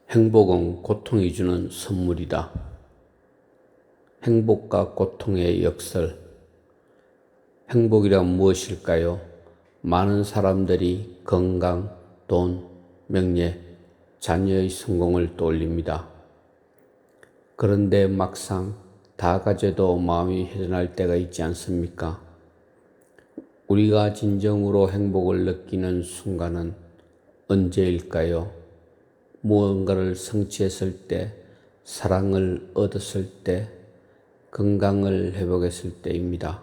행복은 고통이 주는 선물이다. 행복과 고통의 역설. 행복이란 무엇일까요? 많은 사람들이 건강, 돈, 명예, 자녀의 성공을 떠올립니다. 그런데 막상 다 가져도 마음이 회전할 때가 있지 않습니까? 우리가 진정으로 행복을 느끼는 순간은 언제일까요? 무언가를 성취했을 때, 사랑을 얻었을 때, 건강을 회복했을 때입니다.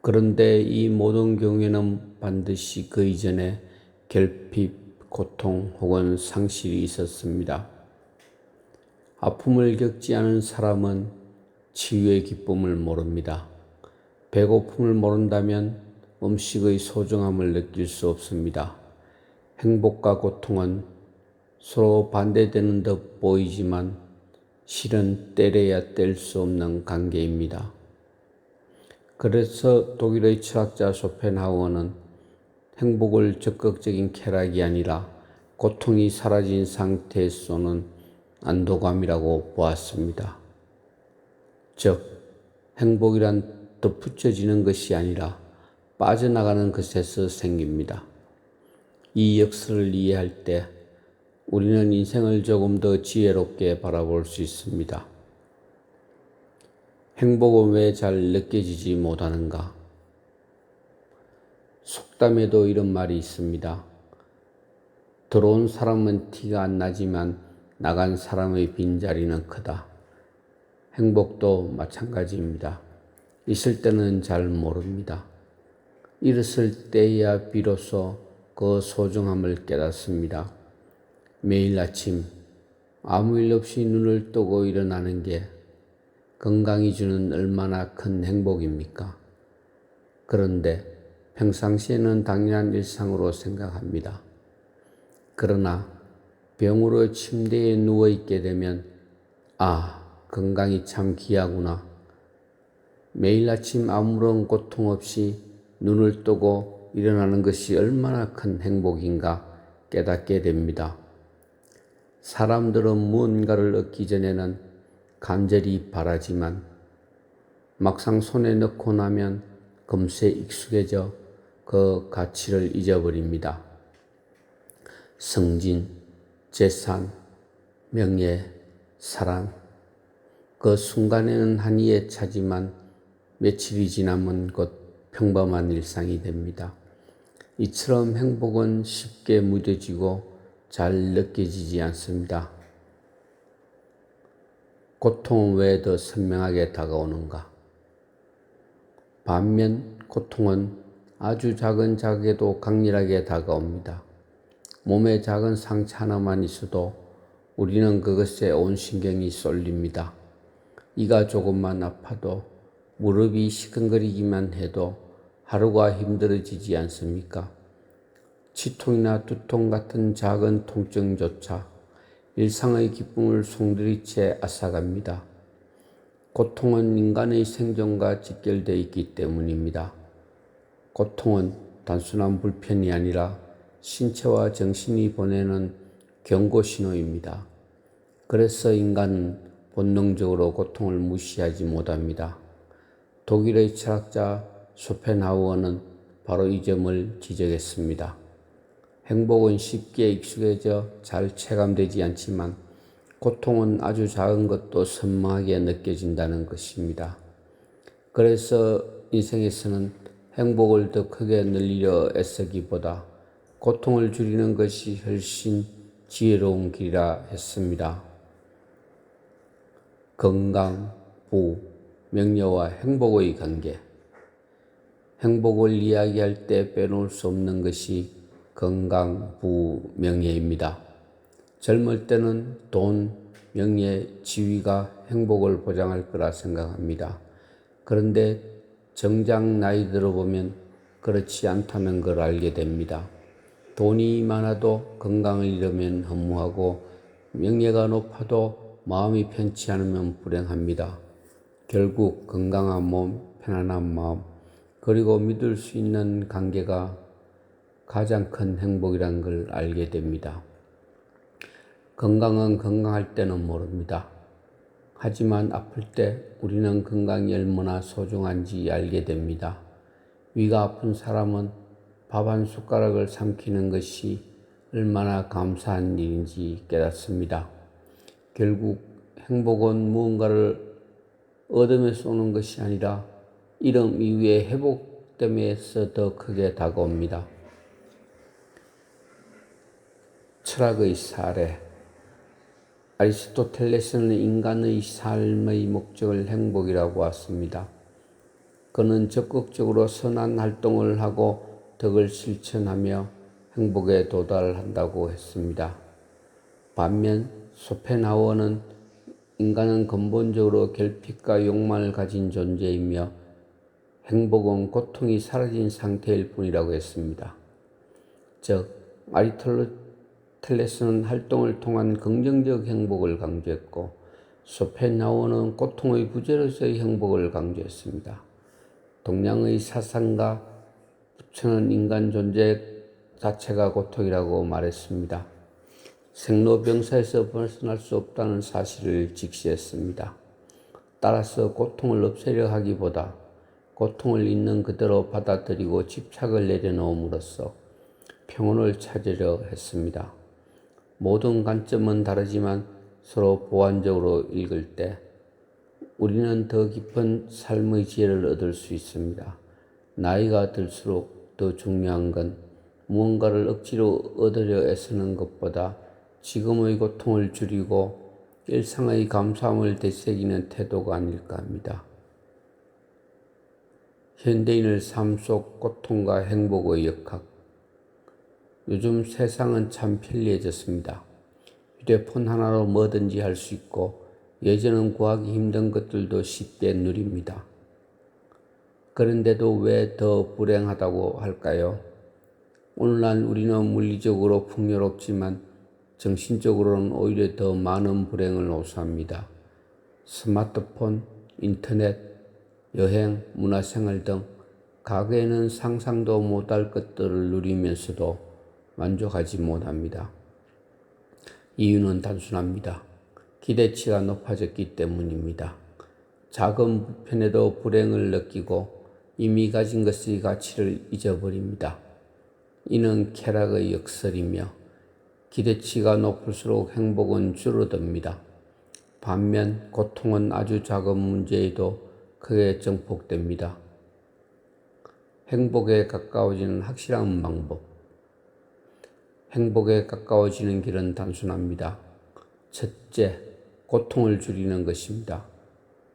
그런데 이 모든 경우에는 반드시 그 이전에 결핍, 고통 혹은 상실이 있었습니다. 아픔을 겪지 않은 사람은 치유의 기쁨을 모릅니다. 배고픔을 모른다면 음식의 소중함을 느낄 수 없습니다. 행복과 고통은 서로 반대되는 듯 보이지만 실은 때려야 뗄 수 없는 관계입니다. 그래서 독일의 철학자 쇼펜하우어는 행복을 적극적인 쾌락이 아니라 고통이 사라진 상태에서 오는 안도감이라고 보았습니다. 즉, 행복이란 덧붙여지는 것이 아니라 빠져나가는 것에서 생깁니다. 이 역설을 이해할 때 우리는 인생을 조금 더 지혜롭게 바라볼 수 있습니다. 행복은 왜 잘 느껴지지 못하는가? 속담에도 이런 말이 있습니다. 들어온 사람은 티가 안 나지만 나간 사람의 빈자리는 크다. 행복도 마찬가지입니다. 있을 때는 잘 모릅니다. 잃었을 때야 비로소 그 소중함을 깨닫습니다. 매일 아침 아무 일 없이 눈을 뜨고 일어나는 게 건강이 주는 얼마나 큰 행복입니까? 그런데 평상시에는 당연한 일상으로 생각합니다. 그러나 병으로 침대에 누워있게 되면 건강이 참 귀하구나. 매일 아침 아무런 고통 없이 눈을 뜨고 일어나는 것이 얼마나 큰 행복인가 깨닫게 됩니다. 사람들은 무언가를 얻기 전에는 간절히 바라지만 막상 손에 넣고 나면 금세 익숙해져 그 가치를 잊어버립니다. 승진, 재산, 명예, 사랑, 그 순간에는 한이에 차지만 며칠이 지나면 곧 평범한 일상이 됩니다. 이처럼 행복은 쉽게 무뎌지고 잘 느껴지지 않습니다. 고통은 왜 더 선명하게 다가오는가? 반면 고통은 아주 작은 자에게도 강렬하게 다가옵니다. 몸에 작은 상처 하나만 있어도 우리는 그것에 온 신경이 쏠립니다. 이가 조금만 아파도, 무릎이 시큰거리기만 해도 하루가 힘들어지지 않습니까? 치통이나 두통 같은 작은 통증조차 일상의 기쁨을 송두리째 앗아갑니다. 고통은 인간의 생존과 직결되어 있기 때문입니다. 고통은 단순한 불편이 아니라 신체와 정신이 보내는 경고 신호입니다. 그래서 인간은 본능적으로 고통을 무시하지 못합니다. 독일의 철학자 쇼펜하우어는 바로 이 점을 지적했습니다. 행복은 쉽게 익숙해져 잘 체감되지 않지만 고통은 아주 작은 것도 선명하게 느껴진다는 것입니다. 그래서 인생에서는 행복을 더 크게 늘리려 애쓰기보다 고통을 줄이는 것이 훨씬 지혜로운 길이라 했습니다. 건강, 부, 명예와 행복의 관계. 행복을 이야기할 때 빼놓을 수 없는 것이 건강, 부, 명예입니다. 젊을 때는 돈, 명예, 지위가 행복을 보장할 거라 생각합니다. 그런데 정작 나이 들어보면 그렇지 않다는 걸 알게 됩니다. 돈이 많아도 건강을 잃으면 허무하고 명예가 높아도 마음이 편치 않으면 불행합니다. 결국 건강한 몸, 편안한 마음, 그리고 믿을 수 있는 관계가 가장 큰 행복이라는 걸 알게 됩니다. 건강은 건강할 때는 모릅니다. 하지만 아플 때 우리는 건강이 얼마나 소중한지 알게 됩니다. 위가 아픈 사람은 밥 한 숟가락을 삼키는 것이 얼마나 감사한 일인지 깨닫습니다. 결국 행복은 무언가를 얻으면서 오는 것이 아니라 이름 이후에 회복됨에서 더 크게 다가옵니다. 철학의 사례. 아리스토텔레스는 인간의 삶의 목적을 행복이라고 했습니다. 그는 적극적으로 선한 활동을 하고 덕을 실천하며 행복에 도달한다고 했습니다. 반면 쇼펜하우어는 인간은 근본적으로 결핍과 욕망을 가진 존재이며 행복은 고통이 사라진 상태일 뿐이라고 했습니다. 즉, 아리스토텔레스는 활동을 통한 긍정적 행복을 강조했고 쇼펜하우어는 고통의 부재로서의 행복을 강조했습니다. 동양의 사상가 부처는 인간 존재 자체가 고통이라고 말했습니다. 생로병사에서 벗어날 수 없다는 사실을 직시했습니다. 따라서 고통을 없애려 하기보다 고통을 있는 그대로 받아들이고 집착을 내려놓음으로써 평온을 찾으려 했습니다. 모든 관점은 다르지만 서로 보완적으로 읽을 때 우리는 더 깊은 삶의 지혜를 얻을 수 있습니다. 나이가 들수록 더 중요한 건 무언가를 억지로 얻으려 애쓰는 것보다 지금의 고통을 줄이고 일상의 감사함을 되새기는 태도가 아닐까 합니다. 현대인의 삶 속 고통과 행복의 역학. 요즘 세상은 참 편리해졌습니다. 휴대폰 하나로 뭐든지 할 수 있고 예전은 구하기 힘든 것들도 쉽게 누립니다. 그런데도 왜 더 불행하다고 할까요? 오늘날 우리는 물리적으로 풍요롭지만 정신적으로는 오히려 더 많은 불행을 호소합니다. 스마트폰, 인터넷, 여행, 문화생활 등 과거에는 상상도 못할 것들을 누리면서도 만족하지 못합니다. 이유는 단순합니다. 기대치가 높아졌기 때문입니다. 작은 불편에도 불행을 느끼고 이미 가진 것의 가치를 잊어버립니다. 이는 쾌락의 역설이며 기대치가 높을수록 행복은 줄어듭니다. 반면 고통은 아주 작은 문제에도 크게 증폭됩니다. 행복에 가까워지는 확실한 방법. 행복에 가까워지는 길은 단순합니다. 첫째, 고통을 줄이는 것입니다.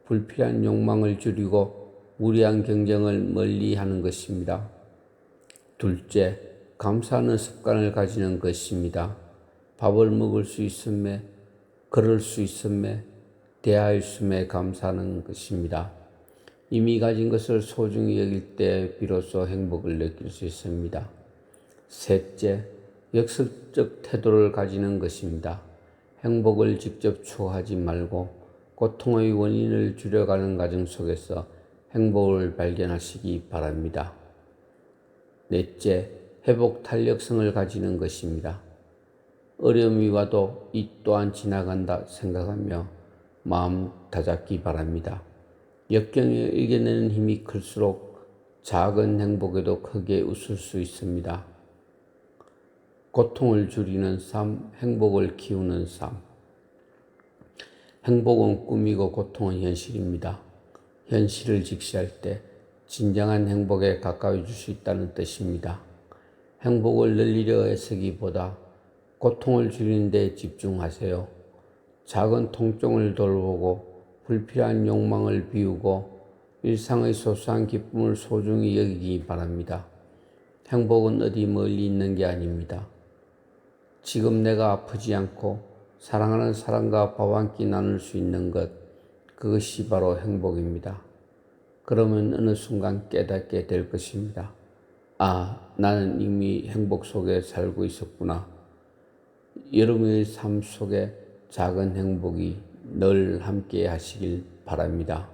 불필요한 욕망을 줄이고 무리한 경쟁을 멀리하는 것입니다. 둘째, 감사하는 습관을 가지는 것입니다. 밥을 먹을 수 있음에, 걸을 수 있음에, 대할 수 있음에 감사하는 것입니다. 이미 가진 것을 소중히 여길 때 비로소 행복을 느낄 수 있습니다. 셋째, 역설적 태도를 가지는 것입니다. 행복을 직접 추구하지 말고 고통의 원인을 줄여가는 과정 속에서 행복을 발견하시기 바랍니다. 넷째, 회복 탄력성을 가지는 것입니다. 어려움이 와도 이 또한 지나간다 생각하며 마음 다잡기 바랍니다. 역경을 이겨내는 힘이 클수록 작은 행복에도 크게 웃을 수 있습니다. 고통을 줄이는 삶, 행복을 키우는 삶. 행복은 꿈이고 고통은 현실입니다. 현실을 직시할 때 진정한 행복에 가까워질 수 있다는 뜻입니다. 행복을 늘리려 애쓰기보다 고통을 줄이는 데 집중하세요. 작은 통증을 돌보고 불필요한 욕망을 비우고 일상의 소소한 기쁨을 소중히 여기기 바랍니다. 행복은 어디 멀리 있는 게 아닙니다. 지금 내가 아프지 않고 사랑하는 사람과 밥 한 끼 나눌 수 있는 것, 그것이 바로 행복입니다. 그러면 어느 순간 깨닫게 될 것입니다. 아, 나는 이미 행복 속에 살고 있었구나. 여러분의 삶 속에 작은 행복이 늘 함께 하시길 바랍니다.